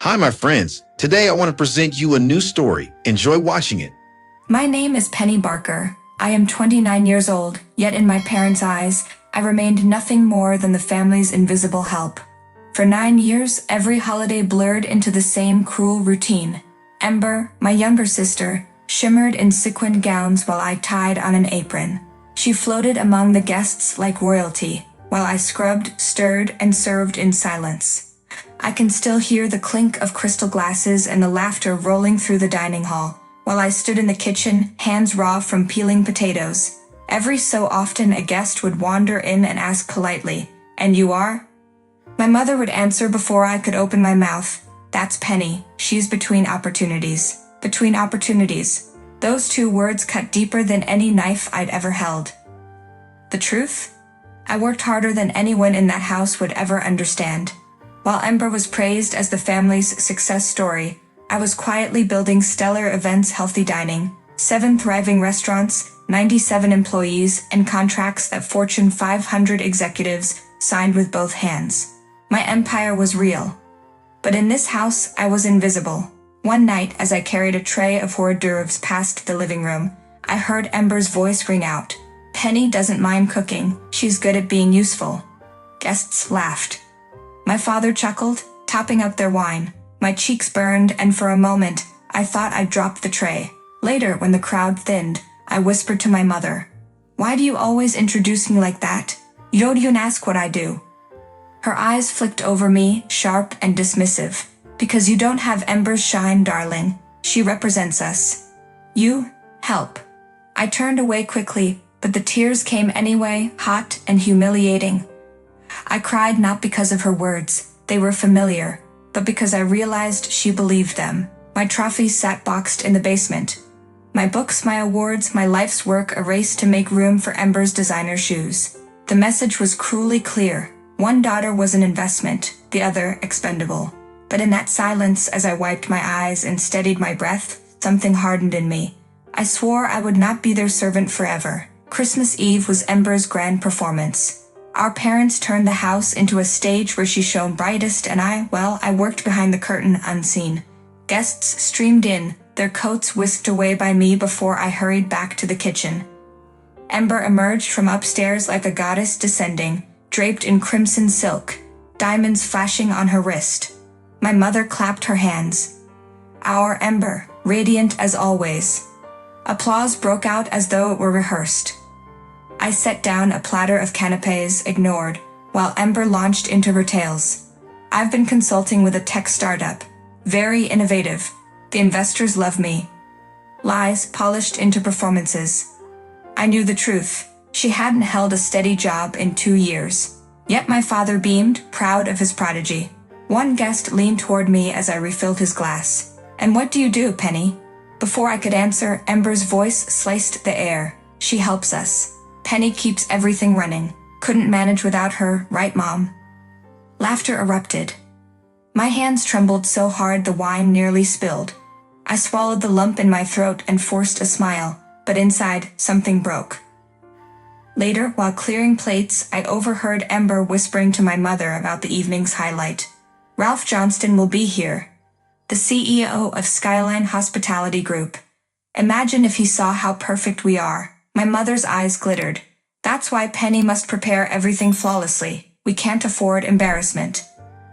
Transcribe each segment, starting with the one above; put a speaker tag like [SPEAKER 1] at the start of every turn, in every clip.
[SPEAKER 1] Hi, my friends. Today I want to present you a new story. Enjoy watching it.
[SPEAKER 2] My name is Penny Barker. I am 29 years old, yet in my parents' eyes, I remained nothing more than the family's invisible help. For 9 years, every holiday blurred into the same cruel routine. Ember, my younger sister, shimmered in sequined gowns while I tied on an apron. She floated among the guests like royalty, while I scrubbed, stirred, and served in silence. I can still hear the clink of crystal glasses and the laughter rolling through the dining hall, while I stood in the kitchen, hands raw from peeling potatoes. Every so often a guest would wander in and ask politely, "And you are?" My mother would answer before I could open my mouth, "That's Penny, she's between opportunities." Between opportunities. Those two words cut deeper than any knife I'd ever held. The truth? I worked harder than anyone in that house would ever understand. While Ember was praised as the family's success story, I was quietly building stellar events, healthy dining, 7 thriving restaurants, 97 employees, and contracts that Fortune 500 executives signed with both hands. My empire was real. But in this house, I was invisible. One night, as I carried a tray of hors d'oeuvres past the living room, I heard Ember's voice ring out. "Penny doesn't mind cooking, she's good at being useful." Guests laughed. My father chuckled, topping up their wine. My cheeks burned, and for a moment, I thought I'd dropped the tray. Later, when the crowd thinned, I whispered to my mother, "Why do you always introduce me like that? You don't even ask what I do." Her eyes flicked over me, sharp and dismissive. "Because you don't have Ember's shine, darling. She represents us. You help." I turned away quickly, but the tears came anyway, hot and humiliating. I cried not because of her words, they were familiar, but because I realized she believed them. My trophies sat boxed in the basement. My books, my awards, my life's work erased to make room for Ember's designer shoes. The message was cruelly clear. One daughter was an investment, the other expendable. But in that silence, as I wiped my eyes and steadied my breath, something hardened in me. I swore I would not be their servant forever. Christmas Eve was Ember's grand performance. Our parents turned the house into a stage where she shone brightest, and I worked behind the curtain unseen. Guests streamed in, their coats whisked away by me before I hurried back to the kitchen. Ember emerged from upstairs like a goddess descending, draped in crimson silk, diamonds flashing on her wrist. My mother clapped her hands. Our Ember, radiant as always. Applause broke out as though it were rehearsed. I set down a platter of canapes, ignored, while Ember launched into her tales. "I've been consulting with a tech startup. Very innovative. The investors love me." Lies polished into performances. I knew the truth. She hadn't held a steady job in 2 years. Yet my father beamed, proud of his prodigy. One guest leaned toward me as I refilled his glass. "And what do you do, Penny?" Before I could answer, Ember's voice sliced the air. "She helps us. Penny keeps everything running. Couldn't manage without her, right, Mom?" Laughter erupted. My hands trembled so hard the wine nearly spilled. I swallowed the lump in my throat and forced a smile, but inside, something broke. Later, while clearing plates, I overheard Ember whispering to my mother about the evening's highlight. "Ralph Johnston will be here. The CEO of Skyline Hospitality Group. Imagine if he saw how perfect we are." My mother's eyes glittered. "That's why Penny must prepare everything flawlessly. We can't afford embarrassment."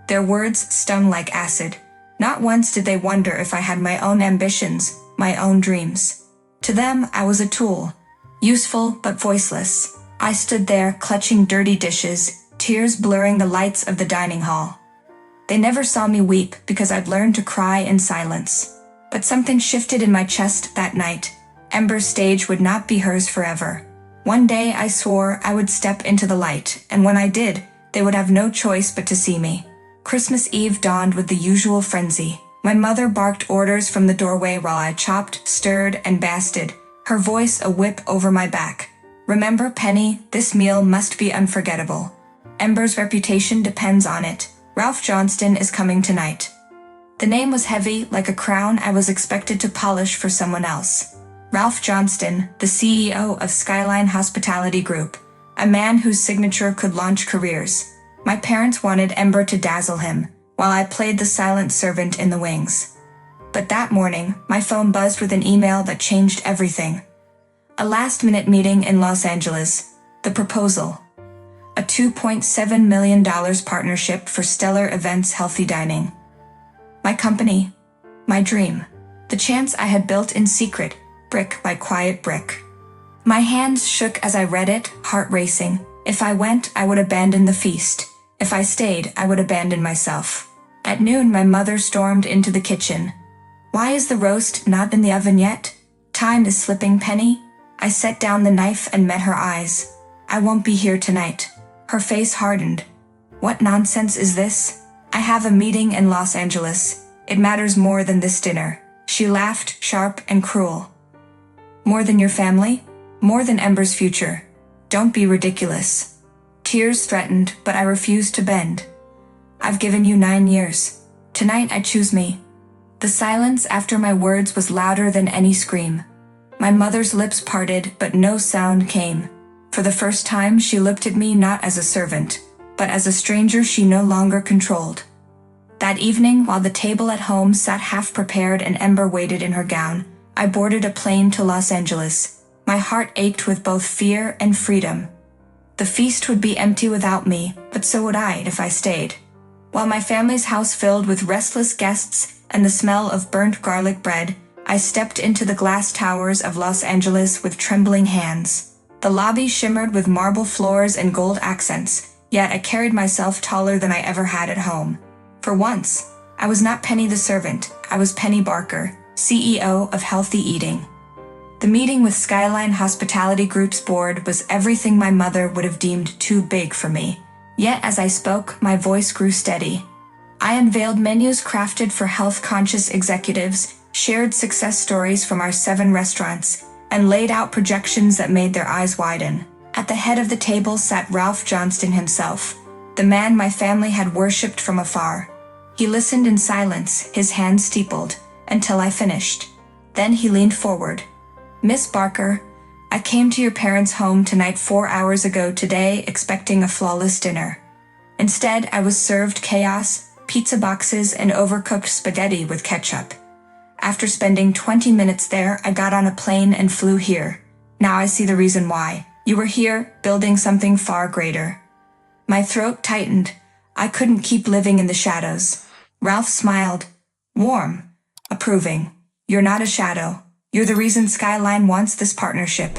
[SPEAKER 2] Their words stung like acid. Not once did they wonder if I had my own ambitions, my own dreams. To them, I was a tool. Useful but voiceless. I stood there, clutching dirty dishes, tears blurring the lights of the dining hall. They never saw me weep because I'd learned to cry in silence. But something shifted in my chest that night. Ember's stage would not be hers forever. One day I swore I would step into the light, and when I did, they would have no choice but to see me. Christmas Eve dawned with the usual frenzy. My mother barked orders from the doorway while I chopped, stirred, and basted, her voice a whip over my back. "Remember, Penny, this meal must be unforgettable. Ember's reputation depends on it. Ralph Johnston is coming tonight." The name was heavy, like a crown I was expected to polish for someone else. Ralph Johnston, the CEO of Skyline Hospitality Group, a man whose signature could launch careers. My parents wanted Ember to dazzle him, while I played the silent servant in the wings. But that morning, my phone buzzed with an email that changed everything. A last-minute meeting in Los Angeles. The proposal. A $2.7 million partnership for Stellar Events Healthy Dining. My company. My dream. The chance I had built in secret, brick by quiet brick. My hands shook as I read it, heart racing. If I went, I would abandon the feast. If I stayed, I would abandon myself. At noon, my mother stormed into the kitchen. Why is the roast not in the oven yet? Time is slipping, Penny. I set down the knife and met her eyes. I won't be here tonight. Her face hardened. What nonsense is this? I have a meeting in Los Angeles. It matters more than this dinner. She laughed, sharp and cruel. More than your family? More than Ember's future. Don't be ridiculous. Tears threatened, but I refused to bend. I've given you 9 years. Tonight I choose me. The silence after my words was louder than any scream. My mother's lips parted, but no sound came. For the first time, she looked at me not as a servant, but as a stranger she no longer controlled. That evening, while the table at home sat half-prepared and Ember waited in her gown, I boarded a plane to Los Angeles. My heart ached with both fear and freedom. The feast would be empty without me, but so would I if I stayed. While my family's house filled with restless guests and the smell of burnt garlic bread, I stepped into the glass towers of Los Angeles with trembling hands. The lobby shimmered with marble floors and gold accents, yet I carried myself taller than I ever had at home. For once, I was not Penny the servant, I was Penny Barker, CEO of Healthy Eating. The meeting with Skyline Hospitality Group's board was everything my mother would have deemed too big for me. Yet as I spoke, my voice grew steady. I unveiled menus crafted for health-conscious executives, shared success stories from our 7 restaurants, and laid out projections that made their eyes widen. At the head of the table sat Ralph Johnston himself, the man my family had worshipped from afar. He listened in silence, his hands steepled, until I finished. Then he leaned forward. Miss Barker, I came to your parents' home tonight 4 hours ago today expecting a flawless dinner. Instead, I was served chaos, pizza boxes, and overcooked spaghetti with ketchup. After spending 20 minutes there, I got on a plane and flew here. Now I see the reason why. You were here, building something far greater. My throat tightened. I couldn't keep living in the shadows. Ralph smiled. Warm. Approving. You're not a shadow. You're the reason Skyline wants this partnership.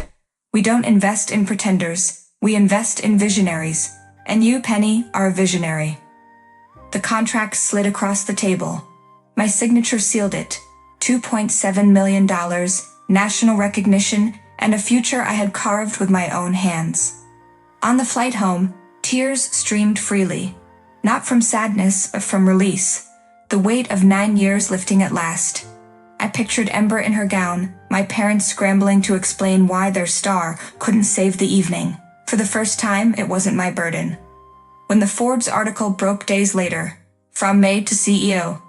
[SPEAKER 2] We don't invest in pretenders. We invest in visionaries. And you, Penny, are a visionary. The contract slid across the table. My signature sealed it. $2.7 million, national recognition, and a future I had carved with my own hands. On the flight home, tears streamed freely. Not from sadness, but from release. The weight of 9 years lifting at last. I pictured Ember in her gown, my parents scrambling to explain why their star couldn't save the evening. For the first time, it wasn't my burden. When the Forbes article broke days later, from MAID to CEO,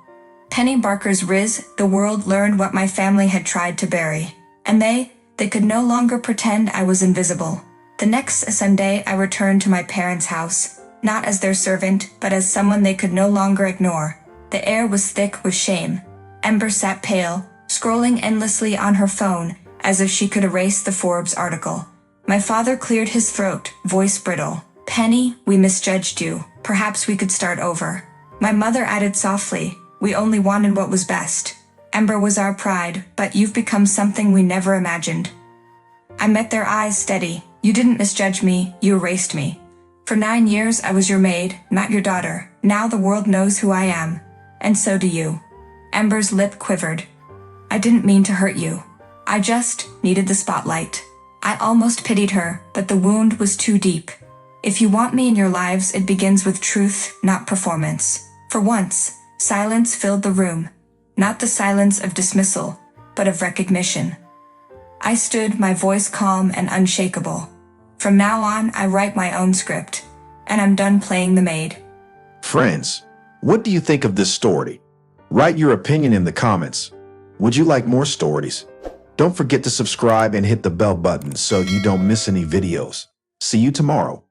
[SPEAKER 2] Penny Barker's Riz, the world learned what my family had tried to bury. And they could no longer pretend I was invisible. The next Sunday, I returned to my parents' house, not as their servant, but as someone they could no longer ignore. The air was thick with shame. Ember sat pale, scrolling endlessly on her phone, as if she could erase the Forbes article. My father cleared his throat, voice brittle. Penny, we misjudged you. Perhaps we could start over. My mother added softly, we only wanted what was best. Ember was our pride, but you've become something we never imagined. I met their eyes steady. You didn't misjudge me, you erased me. For 9 years I was your maid, not your daughter. Now the world knows who I am. And so do you. Ember's lip quivered. I didn't mean to hurt you. I just needed the spotlight. I almost pitied her, but the wound was too deep. If you want me in your lives, it begins with truth, not performance. For once, silence filled the room. Not the silence of dismissal, but of recognition. I stood, my voice calm and unshakable. From now on, I write my own script, and I'm done playing the maid.
[SPEAKER 1] Friends, what do you think of this story? Write your opinion in the comments. Would you like more stories? Don't forget to subscribe and hit the bell button so you don't miss any videos. See you tomorrow.